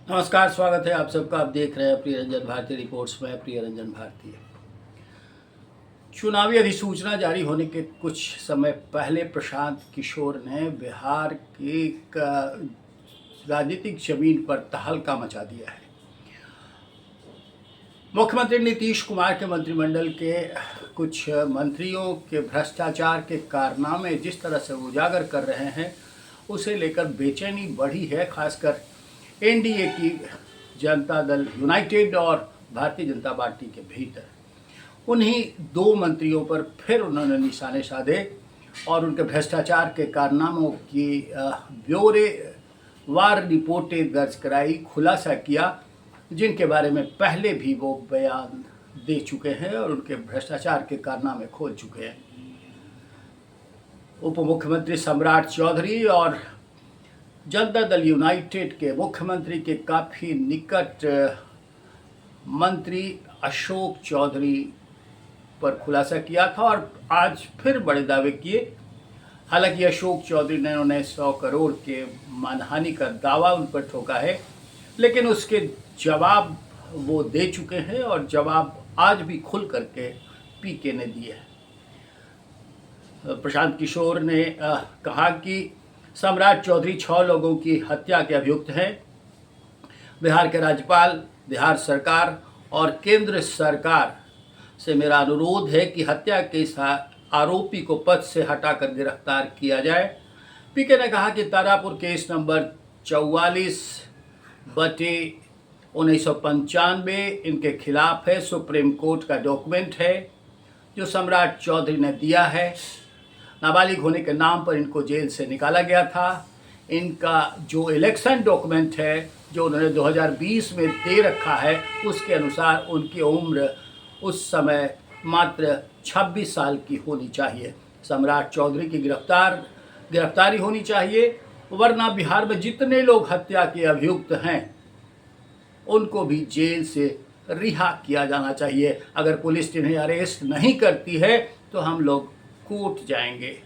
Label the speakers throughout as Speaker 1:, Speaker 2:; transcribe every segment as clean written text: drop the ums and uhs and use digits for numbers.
Speaker 1: नमस्कार, स्वागत है आप सबका। आप देख रहे हैं प्रिय रंजन भारती रिपोर्ट्स में। प्रिय रंजन भारती, चुनावी अधिसूचना जारी होने के कुछ समय पहले प्रशांत किशोर ने बिहार की एक राजनीतिक जमीन पर तहलका मचा दिया है। मुख्यमंत्री नीतीश कुमार के मंत्रिमंडल के कुछ मंत्रियों के भ्रष्टाचार के कारनामे जिस तरह से उजागर कर रहे हैं, उसे लेकर बेचैनी बढ़ी है। खासकर एनडीए की जनता दल यूनाइटेड और भारतीय जनता पार्टी के भीतर उन्हीं दो मंत्रियों पर फिर उन्होंने निशाने साधे और उनके भ्रष्टाचार के कारनामों की ब्यौरेवार रिपोर्टें दर्ज कराई, खुलासा किया, जिनके बारे में पहले भी वो बयान दे चुके हैं और उनके भ्रष्टाचार के कारनामे खोल चुके हैं। उप मुख्यमंत्री सम्राट चौधरी और जनता दल यूनाइटेड के मुख्यमंत्री के काफ़ी निकट मंत्री अशोक चौधरी पर खुलासा किया था और आज फिर बड़े दावे किए। हालांकि अशोक चौधरी ने उन्हें 100 करोड़ के मानहानि का दावा उन पर ठोका है, लेकिन उसके जवाब वो दे चुके हैं और जवाब आज भी खुल करके पीके ने दिए हैं। प्रशांत किशोर ने कहा कि सम्राट चौधरी 6 लोगों की हत्या के अभियुक्त हैं। बिहार के राज्यपाल, बिहार सरकार और केंद्र सरकार से मेरा अनुरोध है कि हत्या के इस आरोपी को पद से हटाकर गिरफ्तार किया जाए। पीके ने कहा कि तारापुर केस नंबर 44/1995 इनके खिलाफ है। सुप्रीम कोर्ट का डॉक्यूमेंट है जो सम्राट चौधरी ने दिया है। नाबालिग होने के नाम पर इनको जेल से निकाला गया था। इनका जो इलेक्शन डॉक्यूमेंट है जो उन्होंने 2020 में दे रखा है, उसके अनुसार उनकी उम्र उस समय मात्र 26 साल की होनी चाहिए। सम्राट चौधरी की गिरफ्तारी होनी चाहिए, वरना बिहार में जितने लोग हत्या के अभियुक्त हैं उनको भी जेल से रिहा किया जाना चाहिए। अगर पुलिस इन्हें अरेस्ट नहीं करती है तो हम लोग कोर्ट जाएंगे।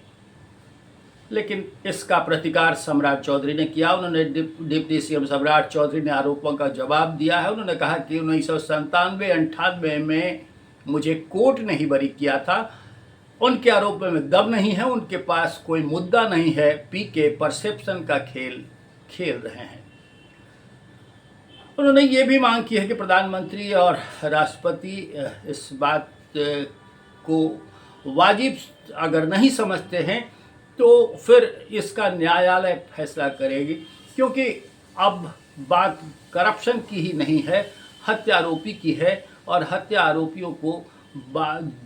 Speaker 1: लेकिन इसका प्रतिकार सम्राट चौधरी ने किया। उन्होंने डिप्टी सीएम सम्राट चौधरी ने आरोपों का जवाब दिया है। उन्होंने कहा कि 1997-98 में मुझे कोर्ट ने ही बरी किया था। उनके आरोपों में दम नहीं है, उनके पास कोई मुद्दा नहीं है। पीके परसेप्शन का खेल खेल रहे हैं। उन्होंने ये भी मांग की है कि प्रधानमंत्री और राष्ट्रपति इस बात को वाजिब अगर नहीं समझते हैं तो फिर इसका न्यायालय फैसला करेगी, क्योंकि अब बात करप्शन की ही नहीं है, हत्या आरोपी की है और हत्या आरोपियों को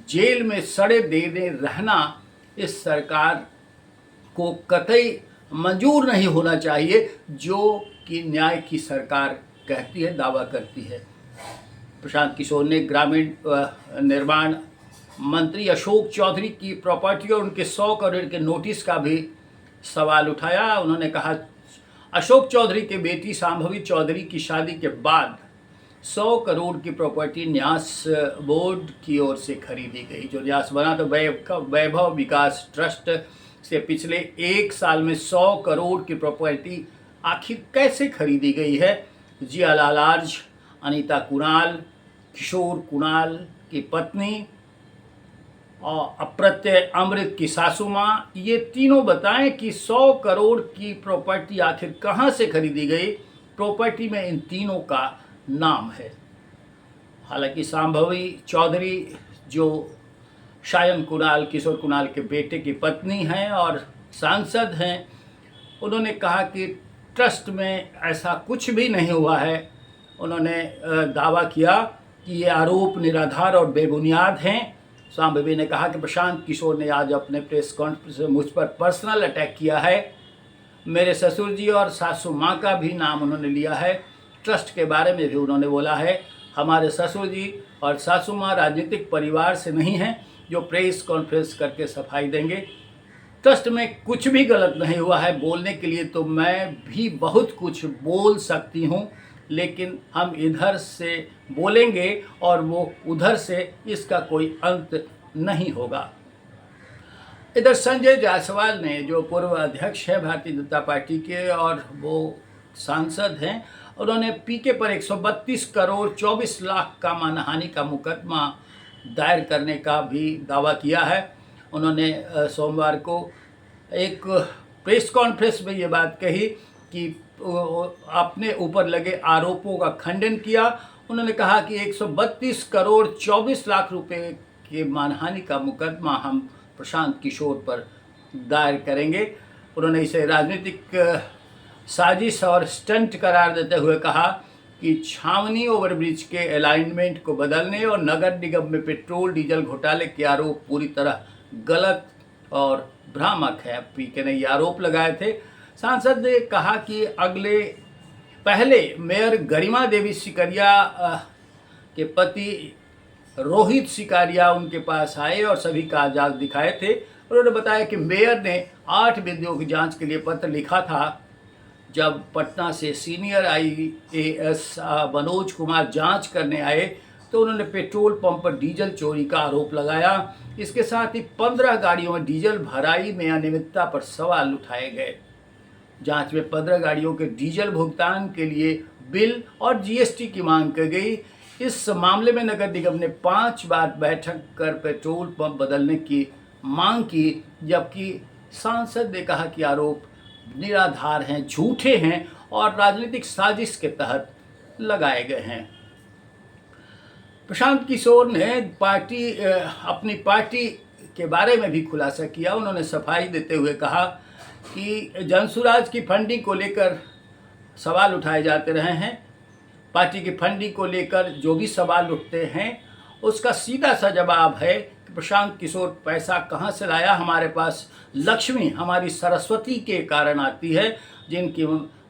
Speaker 1: जेल में सड़े देने रहना इस सरकार को कतई मंजूर नहीं होना चाहिए, जो कि न्याय की सरकार कहती है, दावा करती है। प्रशांत किशोर ने ग्रामीण निर्माण मंत्री अशोक चौधरी की प्रॉपर्टी और उनके 100 करोड़ के नोटिस का भी सवाल उठाया। उन्होंने कहा अशोक चौधरी के बेटी शांभवी चौधरी की शादी के बाद 100 करोड़ की प्रॉपर्टी न्यास बोर्ड की ओर से खरीदी गई। जो न्यास बना तो वैभव विकास ट्रस्ट से पिछले 1 साल में 100 करोड़ की प्रॉपर्टी आखिर कैसे खरीदी गई है? जिया लालार्ज, अनीता कुणाल, किशोर कुणाल की पत्नी और अप्रत्यय अमृत की सासू माँ, ये तीनों बताएं कि 100 करोड़ की प्रॉपर्टी आखिर कहाँ से खरीदी गई। प्रॉपर्टी में इन तीनों का नाम है। हालांकि शांभवी चौधरी जो शायन कुणाल, किशोर कुणाल के बेटे की पत्नी हैं और सांसद हैं, उन्होंने कहा कि ट्रस्ट में ऐसा कुछ भी नहीं हुआ है। उन्होंने दावा किया कि ये आरोप निराधार और बेबुनियाद हैं। शांभवी ने कहा कि प्रशांत किशोर ने आज अपने प्रेस कॉन्फ्रेंस में मुझ पर पर्सनल अटैक किया है। मेरे ससुर जी और सासू माँ का भी नाम उन्होंने लिया है। ट्रस्ट के बारे में भी उन्होंने बोला है। हमारे ससुर जी और सासू माँ राजनीतिक परिवार से नहीं हैं जो प्रेस कॉन्फ्रेंस करके सफाई देंगे। ट्रस्ट में कुछ भी गलत नहीं हुआ है। बोलने के लिए तो मैं भी बहुत कुछ बोल सकती हूँ, लेकिन हम इधर से बोलेंगे और वो उधर से, इसका कोई अंत नहीं होगा। इधर संजय जायसवाल ने, जो पूर्व अध्यक्ष है भारतीय जनता पार्टी के और वो सांसद हैं, उन्होंने पीके पर 132 करोड़ 24 लाख का मानहानि का मुकदमा दायर करने का भी दावा किया है। उन्होंने सोमवार को एक प्रेस कॉन्फ्रेंस में ये बात कही कि अपने ऊपर लगे आरोपों का खंडन किया। उन्होंने कहा कि 132 करोड़ 24 लाख रुपए के मानहानि का मुकदमा हम प्रशांत किशोर पर दायर करेंगे। उन्होंने इसे राजनीतिक साजिश और स्टंट करार देते हुए कहा कि छावनी ओवरब्रिज के अलाइनमेंट को बदलने और नगर निगम में पेट्रोल डीजल घोटाले के आरोप पूरी तरह गलत और भ्रामक है। पीके ने ये आरोप लगाए थे। सांसद ने कहा कि पहले मेयर गरिमा देवी सिकारिया के पति रोहित सिकारिया उनके पास आए और सभी कागजात दिखाए थे। उन्होंने बताया कि मेयर ने 8 बिंदुओं की जांच के लिए पत्र लिखा था। जब पटना से सीनियर IAS मनोज कुमार जांच करने आए तो उन्होंने पेट्रोल पंप पर डीजल चोरी का आरोप लगाया। इसके साथ ही 15 गाड़ियों में डीजल भराई में अनियमितता पर सवाल उठाए गए। जांच में 15 गाड़ियों के डीजल भुगतान के लिए बिल और GST की मांग की गई। इस मामले में नगर निगम ने 5 बार बैठक कर पेट्रोल पंप बदलने की मांग की, जबकि सांसद ने कहा कि आरोप निराधार हैं, झूठे हैं और राजनीतिक साजिश के तहत लगाए गए हैं। प्रशांत किशोर ने अपनी पार्टी के बारे में भी खुलासा किया। उन्होंने सफाई देते हुए कहा कि जनसुराज की फंडिंग को लेकर सवाल उठाए जाते रहे हैं। पार्टी की फंडिंग को लेकर जो भी सवाल उठते हैं उसका सीधा सा जवाब है कि प्रशांत किशोर पैसा कहाँ से लाया। हमारे पास लक्ष्मी हमारी सरस्वती के कारण आती है, जिनकी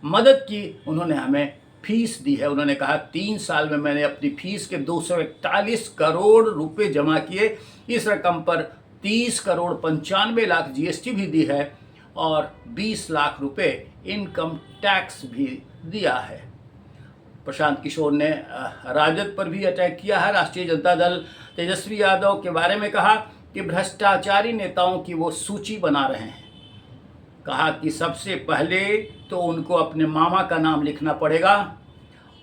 Speaker 1: मदद की उन्होंने हमें फीस दी है। उन्होंने कहा 3 साल में मैंने अपनी फीस के 241 करोड़ रुपए जमा किए। इस रकम पर 30 करोड़ 95 लाख GST भी दी है और 20 लाख रुपए इनकम टैक्स भी दिया है। प्रशांत किशोर ने राजद पर भी अटैक किया है। राष्ट्रीय जनता दल तेजस्वी यादव के बारे में कहा कि भ्रष्टाचारी नेताओं की वो सूची बना रहे हैं। कहा कि सबसे पहले तो उनको अपने मामा का नाम लिखना पड़ेगा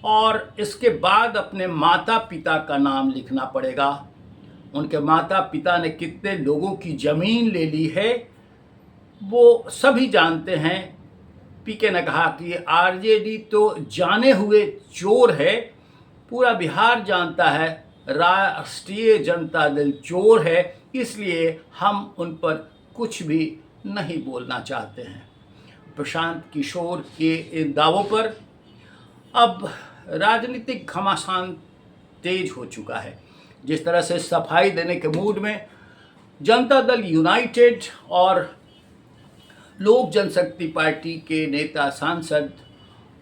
Speaker 1: और इसके बाद अपने माता पिता का नाम लिखना पड़ेगा। उनके माता पिता ने कितने लोगों की ज़मीन ले ली है वो सभी जानते हैं। पीके ने कहा कि RJD तो जाने हुए चोर है, पूरा बिहार जानता है राष्ट्रीय जनता दल चोर है, इसलिए हम उन पर कुछ भी नहीं बोलना चाहते हैं। प्रशांत किशोर के इन दावों पर अब राजनीतिक घमासान तेज हो चुका है। जिस तरह से सफाई देने के मूड में जनता दल यूनाइटेड और लोक जनशक्ति पार्टी के नेता सांसद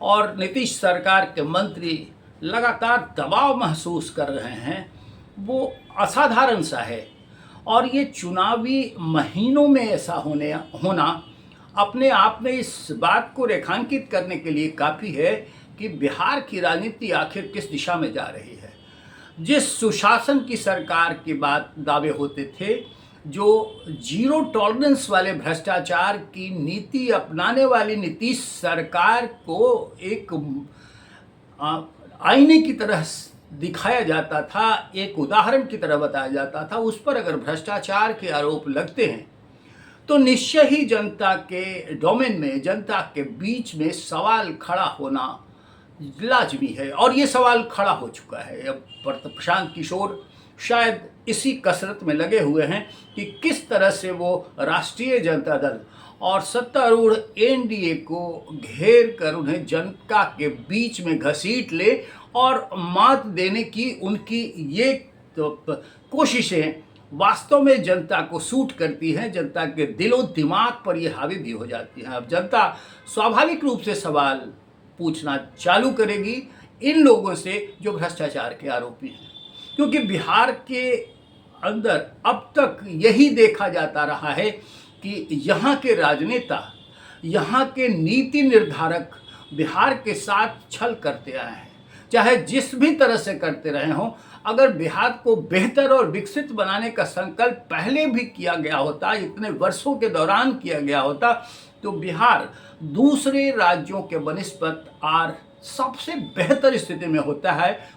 Speaker 1: और नीतीश सरकार के मंत्री लगातार दबाव महसूस कर रहे हैं, वो असाधारण सा है। और ये चुनावी महीनों में ऐसा होना अपने आप में इस बात को रेखांकित करने के लिए काफ़ी है कि बिहार की राजनीति आखिर किस दिशा में जा रही है। जिस सुशासन की सरकार के बाद दावे होते थे, जो जीरो टॉलरेंस वाले भ्रष्टाचार की नीति अपनाने वाली नीतीश सरकार को एक आईने की तरह दिखाया जाता था, एक उदाहरण की तरह बताया जाता था, उस पर अगर भ्रष्टाचार के आरोप लगते हैं तो निश्चय ही जनता के डोमेन में, जनता के बीच में सवाल खड़ा होना लाजमी है। और ये सवाल खड़ा हो चुका है। अब प्रशांत किशोर शायद इसी कसरत में लगे हुए हैं कि किस तरह से वो राष्ट्रीय जनता दल और सत्तारूढ़ NDA को घेर कर उन्हें जनता के बीच में घसीट ले और मात देने की उनकी ये कोशिशें वास्तव में जनता को सूट करती हैं, जनता के दिलो दिमाग पर ये हावी भी हो जाती हैं। अब जनता स्वाभाविक रूप से सवाल पूछना चालू करेगी इन लोगों से जो भ्रष्टाचार के आरोपी हैं, क्योंकि बिहार के अंदर अब तक यही देखा जाता रहा है कि यहाँ के राजनेता, यहाँ के नीति निर्धारक बिहार के साथ छल करते आए हैं, चाहे जिस भी तरह से करते रहे हों। अगर बिहार को बेहतर और विकसित बनाने का संकल्प पहले भी किया गया होता, इतने वर्षों के दौरान किया गया होता, तो बिहार दूसरे राज्यों के बनिस्बत सबसे बेहतर स्थिति में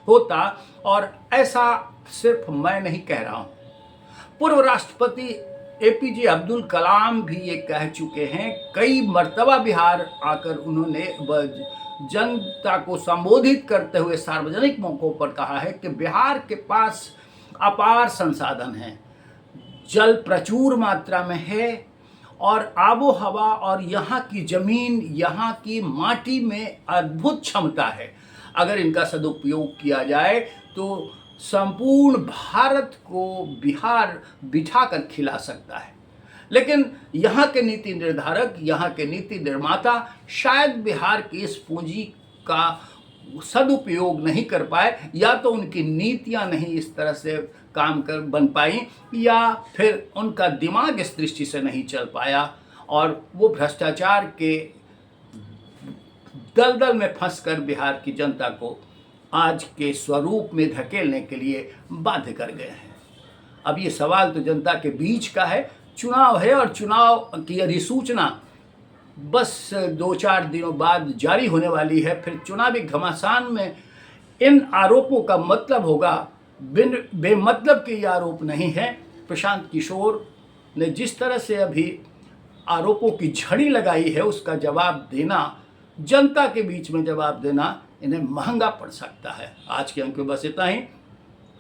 Speaker 1: होता। और ऐसा सिर्फ मैं नहीं कह रहा हूँ, पूर्व राष्ट्रपति एपीजे अब्दुल कलाम भी ये कह चुके हैं। कई मर्तबा बिहार आकर उन्होंने जनता को संबोधित करते हुए सार्वजनिक मौकों पर कहा है कि बिहार के पास अपार संसाधन हैं, जल प्रचुर मात्रा में है और आबो हवा और यहाँ की ज़मीन, यहाँ की माटी में अद्भुत क्षमता है। अगर इनका सदुपयोग किया जाए तो संपूर्ण भारत को बिहार बिठाकर खिला सकता है। लेकिन यहाँ के नीति निर्धारक, यहाँ के नीति निर्माता शायद बिहार की इस पूंजी का सदुपयोग नहीं कर पाए, या तो उनकी नीतियाँ नहीं इस तरह से बन पाई, या फिर उनका दिमाग इस दृष्टि से नहीं चल पाया और वो भ्रष्टाचार के दलदल में फंसकर बिहार की जनता को आज के स्वरूप में धकेलने के लिए बाध्य कर गए हैं। अब ये सवाल तो जनता के बीच का है, चुनाव है और चुनाव की अधिसूचना बस 2-4 दिनों बाद जारी होने वाली है। फिर चुनावी घमासान में इन आरोपों का मतलब होगा, बेमतलब के ये आरोप नहीं है। प्रशांत किशोर ने जिस तरह से अभी आरोपों की झड़ी लगाई है, उसका जवाब देना, जनता के बीच में जवाब देना इन्हें महंगा पड़ सकता है। आज के अंक में बस इतना ही।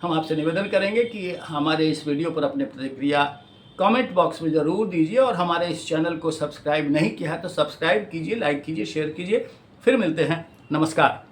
Speaker 1: हम आपसे निवेदन करेंगे कि हमारे इस वीडियो पर अपने प्रतिक्रिया कमेंट बॉक्स में ज़रूर दीजिए, और हमारे इस चैनल को सब्सक्राइब नहीं किया है तो सब्सक्राइब कीजिए, लाइक कीजिए, शेयर कीजिए। फिर मिलते हैं। नमस्कार।